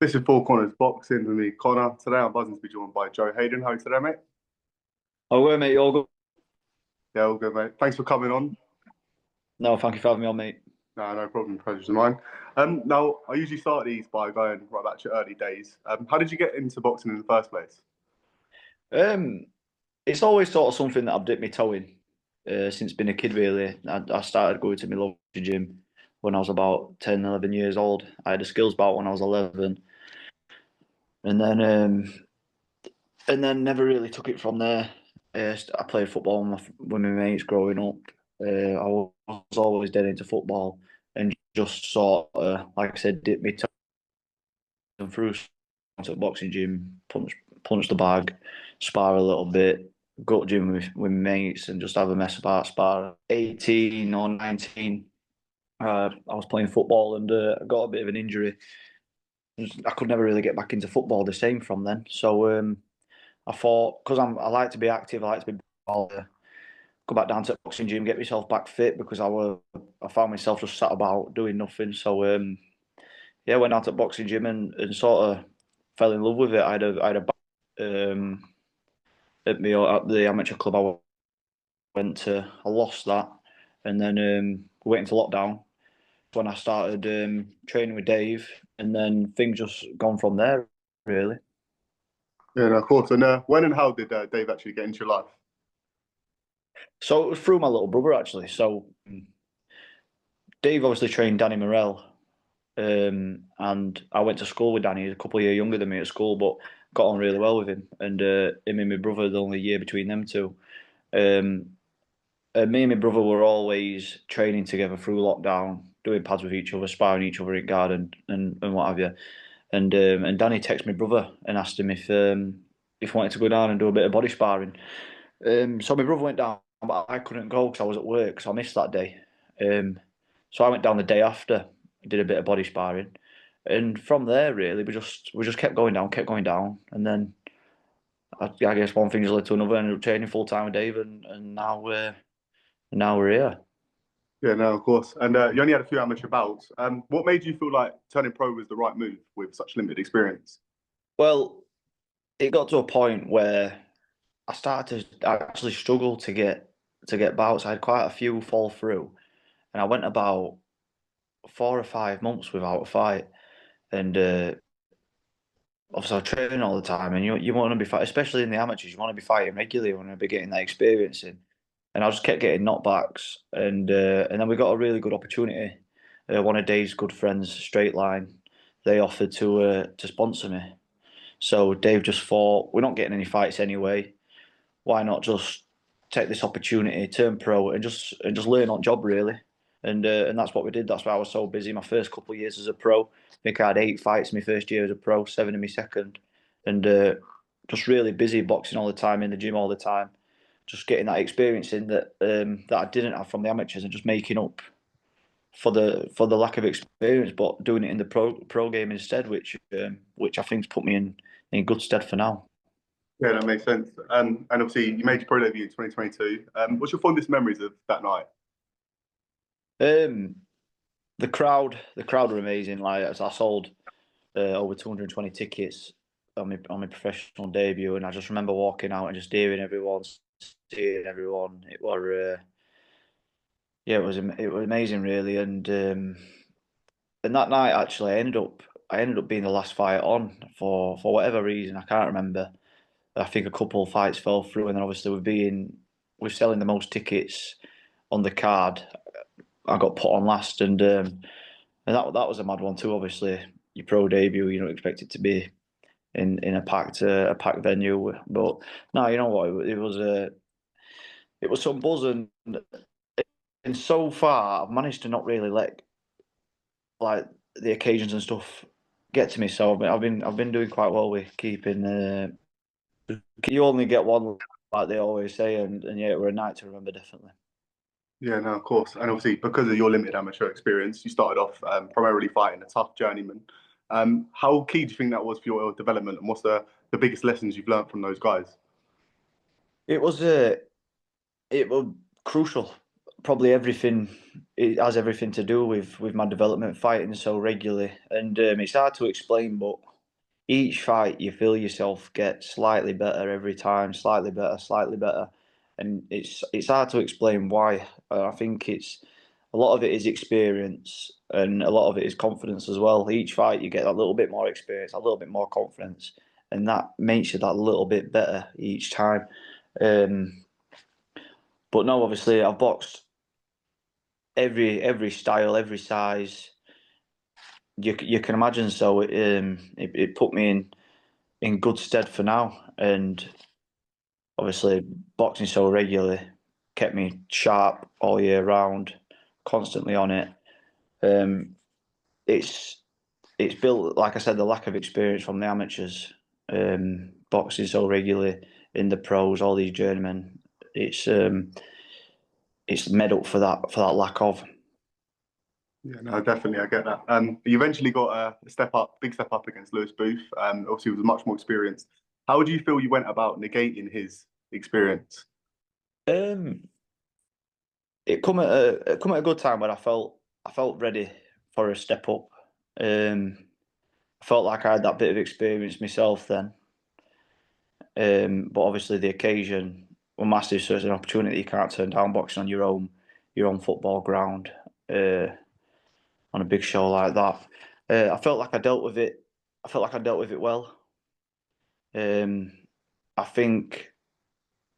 This is Four Corners Boxing with me, Connor. Today I'm buzzing to be joined by Joe Hayden. How are you today, mate? Oh, well, mate, you all good? Yeah, all good, mate. Thanks for coming on. No, thank you for having me on, mate. No problem. Pleasure's mine. Now, I usually start these by going right back to your early days. How did you get into boxing in the first place? Um, it's always sort of something that I've dipped my toe in since being a kid, really. I started going to my local gym when I was about 10, 11 years old. I had a skills bout when I was 11, and then never really took it from there. I played football with my mates growing up. I was always dead into football and just sort of, like I said, dipped my toe and through to the boxing gym, punch the bag, spar a little bit, go to gym with mates and just have a mess about spar. 18 or 19, I was playing football and I got a bit of an injury. I could never really get back into football the same from then. So I thought, because I like to be active, I like to be go back down to the boxing gym, get myself back fit because I found myself just sat about doing nothing. So yeah, went down to the boxing gym and sort of fell in love with it. Um, at the amateur club I went to. I lost that, and then we went into lockdown when I started training with Dave, and then things just gone from there. Really. Yeah, no, of course. And when and how did Dave actually get into your life? So it was through my little brother actually. So Dave obviously trained Danny Morell, and I went to school with Danny. He's a couple of years younger than me at school, but got on really well with him. And him and my brother, the only year between them two. Um, Me and my brother were always training together through lockdown, doing pads with each other, sparring each other in garden and what have you. And Danny texted my brother and asked him if he wanted to go down and do a bit of body sparring. So my brother went down, but I couldn't go because I was at work, so I missed that day. Um, so I went down the day after, did a bit of body sparring, and from there really we just kept going down, and then I guess one thing just led to another. Ended up training full time with Dave, and now we're here. Yeah, no, of course. And you only had a few amateur bouts. What made you feel like turning pro was the right move with such limited experience? Well, it got to a point where I started to actually struggle to get bouts. I had quite a few fall through, and I went about 4 or 5 months without a fight. And obviously, I was training all the time, and you want to be fighting, especially in the amateurs. You want to be fighting regularly. You want to be getting that experience in. And I just kept getting knockbacks, and then we got a really good opportunity. One of Dave's good friends, Straight Line, they offered to sponsor me. So Dave just thought, we're not getting any fights anyway. Why not just take this opportunity, turn pro, and just learn on job really? And that's what we did. That's why I was so busy. My first couple of years as a pro, I think I had 8 fights in my first year as a pro, 7 in my second, and just really busy boxing all the time, in the gym all the time, just getting that experience in that I didn't have from the amateurs, and just making up for the lack of experience, but doing it in the pro game instead, which I think's put me in good stead for now. Yeah, that makes sense. And obviously, you made your pro debut in 2022. What's your fondest memories of that night? Um, the crowd were amazing. Like I sold over 220 tickets on my professional debut, and I just remember walking out and just hearing everyone, seeing everyone. Yeah, it was amazing, really. And that night actually, I ended up being the last fight on for whatever reason. I can't remember. I think a couple of fights fell through, and then obviously we're selling the most tickets on the card. I got put on last, and that was a mad one too. Obviously, your pro debut, you don't expect it to be in a packed venue, but no, you know what? It was some buzz, and so far I've managed to not really let like the occasions and stuff get to me. So I've been doing quite well with keeping. You only get one, like they always say, and yeah, it were a night to remember, definitely. Yeah, no, of course. And obviously, because of your limited amateur experience, you started off primarily fighting a tough journeyman. How key do you think that was for your development, and what's the biggest lessons you've learned from those guys? It was it was crucial. Probably everything it has everything to do with my development fighting so regularly, and it's hard to explain, but each fight you feel yourself get slightly better every time, slightly better, and it's hard to explain why. I think it's a lot of it is experience, and a lot of it is confidence as well. Each fight you get a little bit more experience, a little bit more confidence, and that makes you that little bit better each time. Um, but no, obviously I've boxed every style, every size you can imagine. So it put me in good stead for now. And obviously, boxing so regularly kept me sharp all year round, constantly on it. Um, it's it's built, like I said, the lack of experience from the amateurs. Boxing so regularly in the pros, all these journeymen. It's made up for that lack of. Yeah, no, definitely, I get that. You eventually got a step up, big step up against Lewis Booth. Obviously, he was much more experienced. How do you feel you went about negating his experience? Um, it come at a good time where I felt ready for a step up. Um, I felt like I had that bit of experience myself then. But obviously the occasion was massive, so it's an opportunity you can't turn down boxing on your own football ground, uh, on a big show like that. I felt like I dealt with it. I felt like I dealt with it well. Um, I think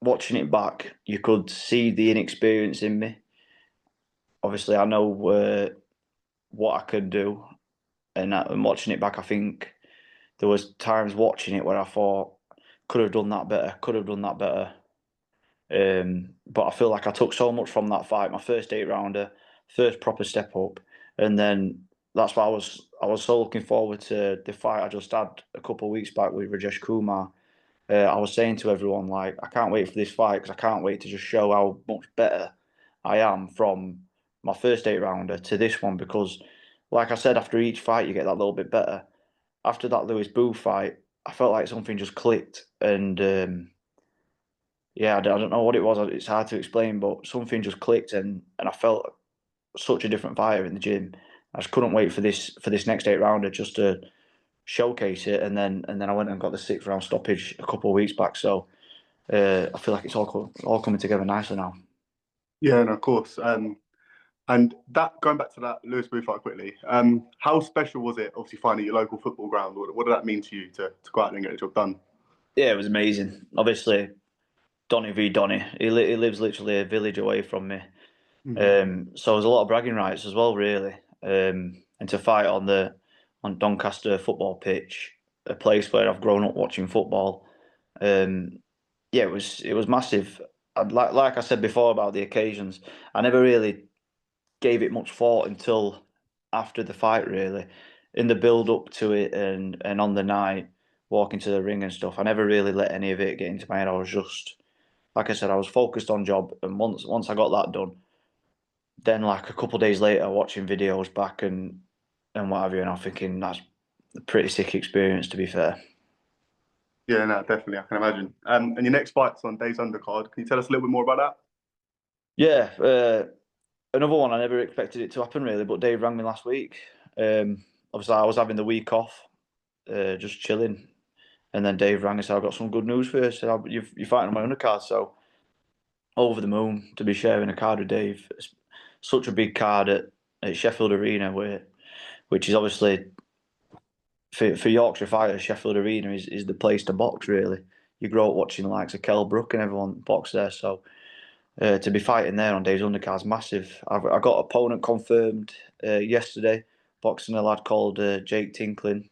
watching it back, you could see the inexperience in me. Obviously, I know what I could do, and watching it back, I think there was times watching it where I thought could have done that better, could have done that better. But I feel like I took so much from that fight, my first 8 rounder, first proper step up, and then that's why I was so looking forward to the fight I just had a couple of weeks back with Rajesh Kumar. I was saying to everyone like I can't wait for this fight because I can't wait to just show how much better I am from my first 8 rounder to this one because, like I said, after each fight you get that little bit better. After that Lewis Boo fight, I felt like something just clicked and. Yeah, I don't know what it was. It's hard to explain, but something just clicked, and I felt such a different fighter in the gym. I just couldn't wait for this next 8 rounder just to showcase it, and then I went and got the 6th round stoppage a couple of weeks back. So I feel like it's all coming together nicely now. Yeah, and of course. And that going back to that Lewis Booth fight quickly, how special was it? Obviously, finding your local football ground. What did that mean to you to go out and get the job done? Yeah, it was amazing. Obviously, Donny v Donny. He lives literally a village away from me. Mhm. So there's a lot of bragging rights as well, really. And to fight on Doncaster football pitch, a place where I've grown up watching football. Um, yeah, it was massive. Like I said before about the occasions, I never really gave it much thought until after the fight, really. In the build up to it and on the night, walking to the ring and stuff, I never really let any of it get into my head. I was just, like I said, I was focused on job, and once I got that done, then like a couple of days later, watching videos back and what have you, and I'm thinking that's a pretty sick experience, to be fair. Yeah, no, definitely, I can imagine. And your next fight's on Dave's undercard. Can you tell us a little bit more about that? Yeah, another one I never expected it to happen really, but Dave rang me last week. Obviously, I was having the week off, just chilling, and then Dave rang and said, "I've got some good news for you." I said, You're fighting on my undercard, so over the moon to be sharing a card with Dave. It's such a big card at Sheffield Arena, which is obviously for Yorkshire fighters, Sheffield Arena is the place to box. Really, you grow up watching the likes of Kell Brook and everyone box there, so. To be fighting there on Dave's undercard is massive. I got opponent confirmed yesterday, boxing a lad called Jake Tinkling.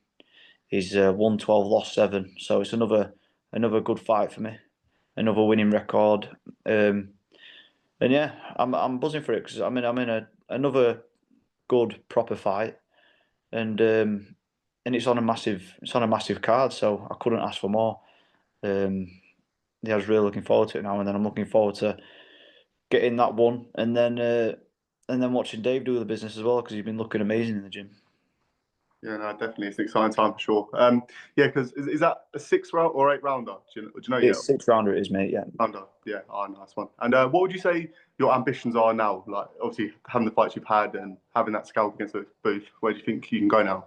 He's won 12, lost 7, so it's another good fight for me, another winning record. And yeah, I'm buzzing for it because I'm in another good proper fight, and um, and it's on a massive card, so I couldn't ask for more. Um, yeah, I was really looking forward to it now, and then I'm looking forward to getting that one, and then watching Dave do the business as well because he's been looking amazing in the gym. Yeah, no, definitely, it's an exciting time for sure. Yeah, because is that a 6 round or 8 rounder? Do you know yet? It's 6 rounder, it is, mate. Yeah, Rounder, yeah, oh, nice one. And what would you say your ambitions are now? Like, obviously, having the fights you've had and having that scalp against Lewis Booth, where do you think you can go now?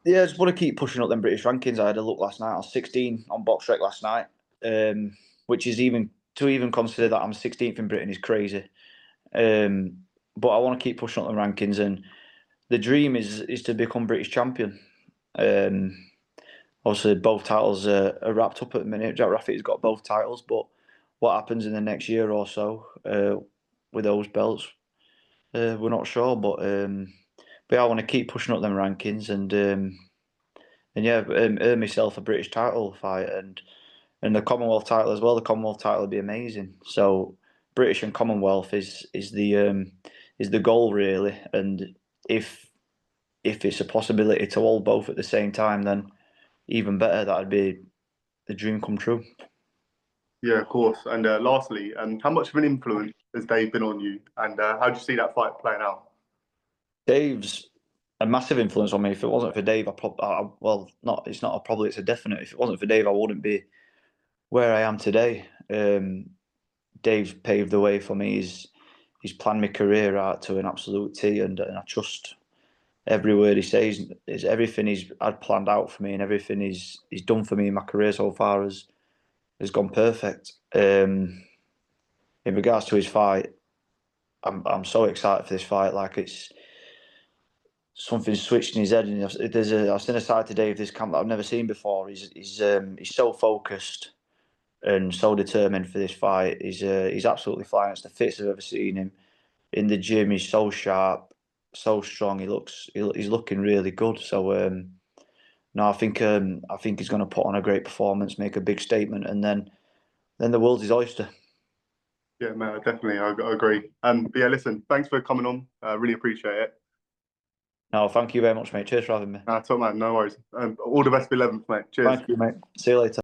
Yeah, I just want to keep pushing up them British rankings. I had a look last night. I was 16 on Box Rec last night, which is even to even consider that I'm 16th in Britain is crazy. Um, but I want to keep pushing up the rankings, and the dream is to become British champion. Um, Obviously, both titles are wrapped up at the minute. Jack Rafferty's got both titles, but what happens in the next year or so with those belts, we're not sure. But yeah, I want to keep pushing up them rankings and yeah, earn myself a British title fight and the Commonwealth title as well. The Commonwealth title would be amazing. So British and Commonwealth is the goal really. And if if it's a possibility to hold both at the same time, then even better. That'd be the dream come true. Yeah, of course. And lastly, how much of an influence has Dave been on you, and how do you see that fight playing out? Dave's a massive influence on me. If it wasn't for Dave, well, not it's not a probably, it's a definite. If it wasn't for Dave, I wouldn't be where I am today. Dave's paved the way for me. He's planned my career out to an absolute T, and I trust every word he says. Is everything he's had planned out for me, and everything he's done for me in my career so far has gone perfect. In regards to his fight, I'm so excited for this fight. Like it's something switched in his head, and I've seen a side today of this camp that I've never seen before. He's so focused and so determined for this fight. He's absolutely flying. It's the fittest I've ever seen him in the gym. He's so sharp, so strong. He's looking really good. So no, I think he's going to put on a great performance, make a big statement, and then the world's his oyster. Yeah, man, definitely, I agree. But yeah, listen, thanks for coming on. Really appreciate it. No, thank you very much, mate. Cheers for having me. Top man, no worries. All the best for 11th, mate. Cheers. Thank you, mate. See you later.